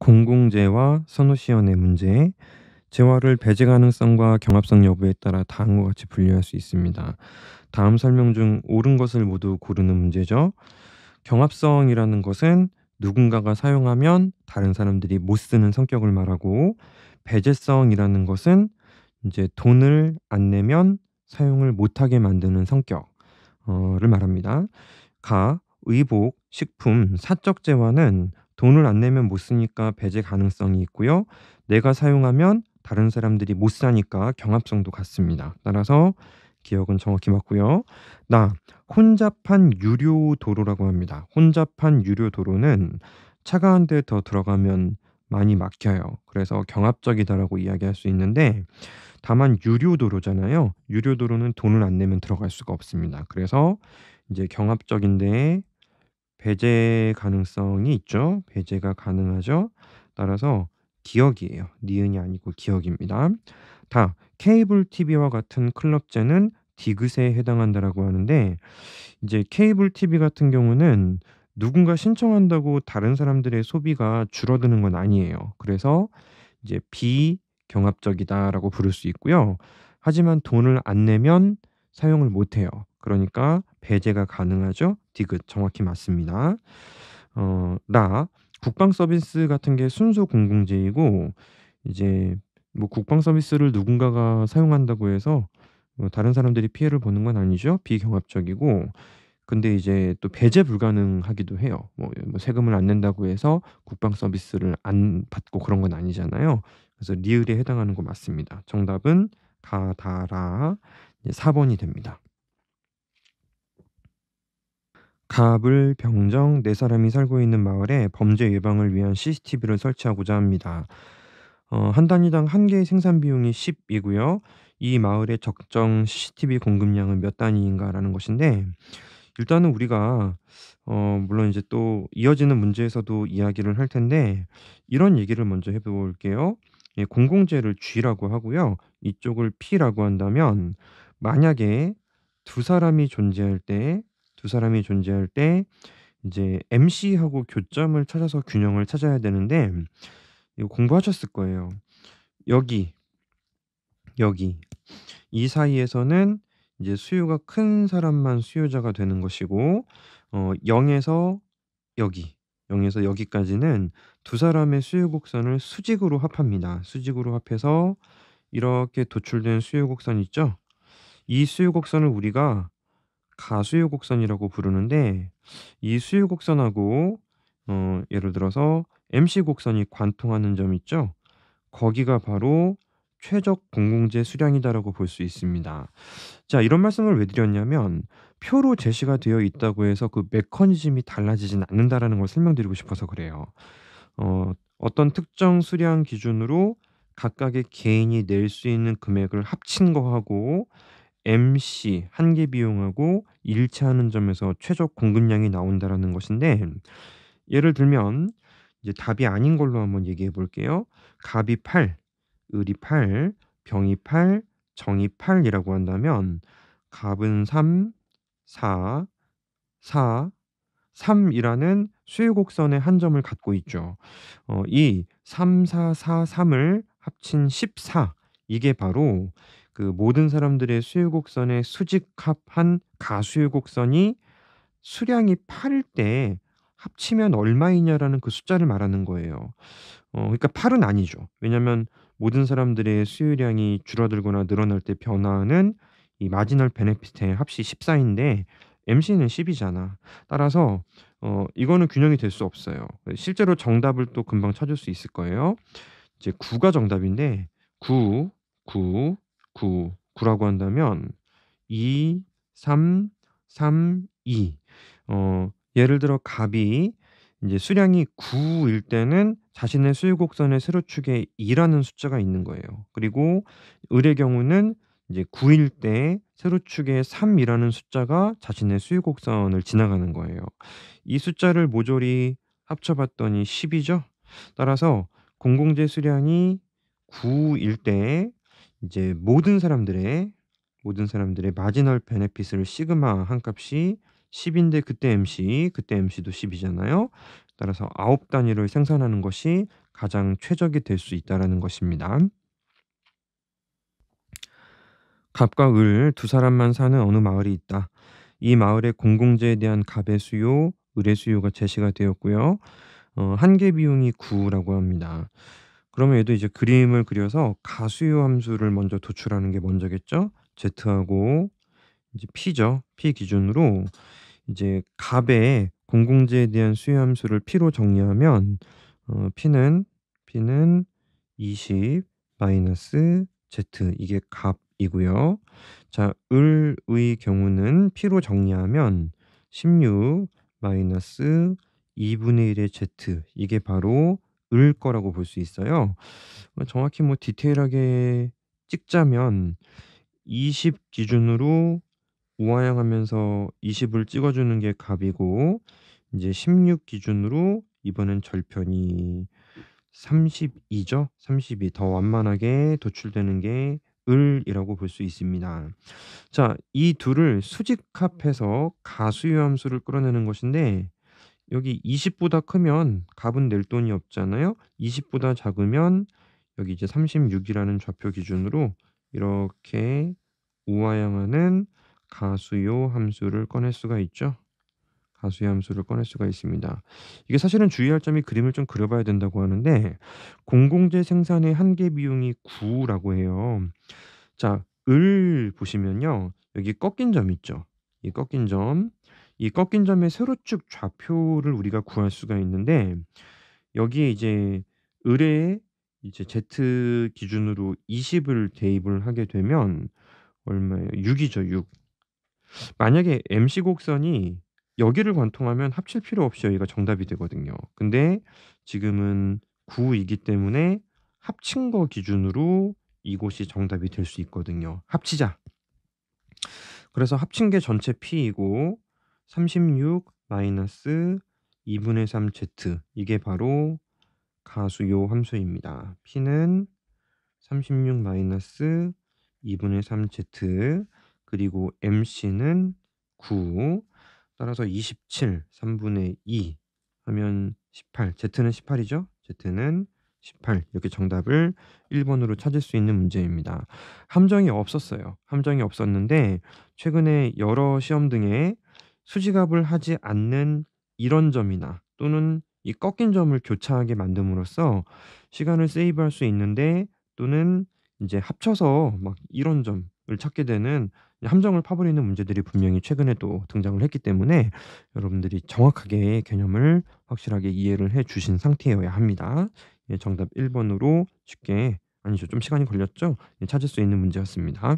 공공재와 선호시연의 문제, 재화를 배제 가능성과 경합성 여부에 따라 다음과 같이 분류할 수 있습니다. 다음 설명 중 옳은 것을 모두 고르는 문제죠. 경합성이라는 것은 누군가가 사용하면 다른 사람들이 못 쓰는 성격을 말하고, 배제성이라는 것은 이제 돈을 안 내면 사용을 못하게 만드는 성격을 말합니다. 의복, 식품, 사적 재화는 돈을 안 내면 못 쓰니까 배제 가능성이 있고요. 내가 사용하면 다른 사람들이 못 사니까 경합성도 같습니다. 따라서 기억은 정확히 맞고요. 나 혼잡한 유료 도로라고 합니다. 혼잡한 유료 도로는 차가 한 대 더 들어가면 많이 막혀요. 그래서 경합적이다라고 이야기할 수 있는데, 다만 유료 도로잖아요. 유료 도로는 돈을 안 내면 들어갈 수가 없습니다. 그래서 이제 경합적인데 배제 가능성이 있죠. 배제가 가능하죠. 따라서 기억이에요. 니은이 아니고 기억입니다. 케이블 TV와 같은 클럽제는 디귿에 해당한다라고 하는데, 이제 케이블 TV 같은 경우는 누군가 신청한다고 다른 사람들의 소비가 줄어드는 건 아니에요. 그래서 이제 비경합적이다라고 부를 수 있고요. 하지만 돈을 안 내면 사용을 못 해요. 그러니까 배제가 가능하죠. 디귿 정확히 맞습니다. 나 국방 서비스 같은 게 순수 공공재이고, 이제 뭐 국방 서비스를 누군가가 사용한다고 해서 다른 사람들이 피해를 보는 건 아니죠. 비경합적이고, 근데 이제 또 배제 불가능하기도 해요. 뭐 세금을 안 낸다고 해서 국방 서비스를 안 받고 그런 건 아니잖아요. 그래서 리을에 해당하는 거 맞습니다. 정답은 가다라 4번이 됩니다. 갑을, 병정 네 사람이 살고 있는 마을에 범죄 예방을 위한 CCTV를 설치하고자 합니다. 한 단위당 한 개의 생산 비용이 10이고요. 이 마을의 적정 CCTV 공급량은 몇 단위인가라는 것인데, 일단은 우리가 물론 이제 또 이어지는 문제에서도 이야기를 할 텐데, 이런 얘기를 먼저 해 볼게요. 예, 공공재를 G라고 하고요. 이쪽을 P라고 한다면, 만약에 두 사람이 존재할 때 두 사람이 존재할 때 이제 MC하고 교점을 찾아서 균형을 찾아야 되는데, 이거 공부하셨을 거예요. 여기, 여기 이 사이에서는 이제 수요가 큰 사람만 수요자가 되는 것이고, 0 에서 여기, 0 에서 여기까지는 두 사람의 수요 곡선을 수직으로 합합니다. 수직으로 합해서 이렇게 도출된 수요 곡선 있죠? 이 수요 곡선을 우리가 가수요 곡선이라고 부르는데, 이 수요 곡선하고 예를 들어서 MC 곡선이 관통하는 점 있죠? 거기가 바로 최적 공공재 수량이다라고 볼 수 있습니다. 자, 이런 말씀을 왜 드렸냐면, 표로 제시가 되어 있다고 해서 그 메커니즘이 달라지진 않는다라는 걸 설명드리고 싶어서 그래요. 어떤 특정 수량 기준으로 각각의 개인이 낼 수 있는 금액을 합친 거하고 MC 한 개 비용하고 일치하는 점에서 최적 공급량이 나온다라는 것인데, 예를 들면 이제 답이 아닌 걸로 한번 얘기해 볼게요. 갑이 8, 을이 8, 병이 8, 정이 8이라고 한다면, 갑은 3, 4, 4, 3이라는 수요곡선의 한 점을 갖고 있죠. 이 3, 4, 4, 3을 합친 14, 이게 바로 그 모든 사람들의 수요곡선의 수직합한 가수요곡선이 수량이 8일 때 합치면 얼마이냐라는 그 숫자를 말하는 거예요. 그러니까 8은 아니죠. 왜냐면 모든 사람들의 수요량이 줄어들거나 늘어날 때 변화하는 이 마지널 베네핏의 합이 14인데 MC는 10이잖아. 따라서 이거는 균형이 될 수 없어요. 실제로 정답을 또 금방 찾을 수 있을 거예요. 이제 9가 정답인데, 9, 9, 9, 9라고 한다면 2, 3, 3, 2. 예를 들어 갑이 이제 수량이 9일 때는 자신의 수요곡선의 세로축에 2라는 숫자가 있는 거예요. 그리고 을의 경우는 이제 9일 때 세로축에 3이라는 숫자가 자신의 수요곡선을 지나가는 거예요. 이 숫자를 모조리 합쳐 봤더니 10이죠. 따라서 공공재 수량이 9일 때 이제 모든 사람들의 마지널 베네핏을 시그마 한 값이 10인데, 그때 MC도 10이잖아요. 따라서 9 단위를 생산하는 것이 가장 최적이 될 수 있다라는 것입니다. 갑과 을 두 사람만 사는 어느 마을이 있다. 이 마을의 공공재에 대한 갑의 수요, 을의 수요가 제시가 되었고요. 한계 비용이 9라고 합니다. 그러면 얘도 이제 그림을 그려서 가수요 함수를 먼저 도출하는 게 먼저겠죠. Z하고 이제 P죠. P 기준으로 이제 갑의 공공재에 대한 수요 함수를 P로 정리하면 P는 20 마이너스 Z 이게 갑이고요. 자, 을의 경우는 P로 정리하면 16 마이너스 2분의 1의 Z 이게 바로 을 거라고 볼 수 있어요. 정확히 뭐 디테일하게 찍자면 20 기준으로 우하향하면서 20을 찍어 주는 게 갑이고 이제 16 기준으로 이번엔 절편이 32 죠. 32 더 완만하게 도출되는 게 을이라고 볼 수 있습니다. 자, 이 둘을 수직합해서 가수요 함수를 끌어내는 것인데 여기 20 보다 크면 갑은 낼 돈이 없잖아요. 20 보다 작으면 여기 이제 36 이라는 좌표 기준으로 이렇게 우하향하는 가수요 함수를 꺼낼 수가 있죠. 가수요 함수를 꺼낼 수가 있습니다. 이게 사실은 주의할 점이 그림을 좀 그려 봐야 된다고 하는데 공공재 생산의 한계 비용이 9라고 해요. 자, 을 보시면요. 여기 꺾인 점 있죠. 이 꺾인 점. 이 꺾인 점의 세로축 좌표를 우리가 구할 수가 있는데 여기에 이제 을에 이제 Z 기준으로 20을 대입을 하게 되면 얼마예요? 6 이죠, 6. 만약에 MC 곡선이 여기를 관통하면 합칠 필요 없이 여기가 정답이 되거든요. 근데 지금은 9 이기 때문에 합친 거 기준으로 이곳이 정답이 될 수 있거든요. 합치자. 그래서 합친 게 전체 P이고 36 마이너스 2분의 3 Z 이게 바로 가수요 함수입니다. P는 36 마이너스 2분의 3 Z 그리고 MC는 9 따라서 27 3분의 2 하면 18 Z는 18이죠. Z는 18 이렇게 정답을 1 번으로 찾을 수 있는 문제입니다. 함정이 없었어요. 함정이 없었는데 최근에 여러 시험 등에 수지갑을 하지 않는 이런 점이나 또는 이 꺾인 점을 교차하게 만듦으로써 시간을 세이브할 수 있는데 또는 인제 합쳐서 막 이런 점을 찾게 되는 함정을 파버리는 문제들이 분명히 최근에 또 등장을 했기 때문에 여러분들이 정확하게 개념을 확실하게 이해를 해 주신 상태여야 합니다. 예, 정답 1 번으로 쉽게 아니죠. 좀 시간이 걸렸죠? 예, 찾을 수 있는 문제였습니다.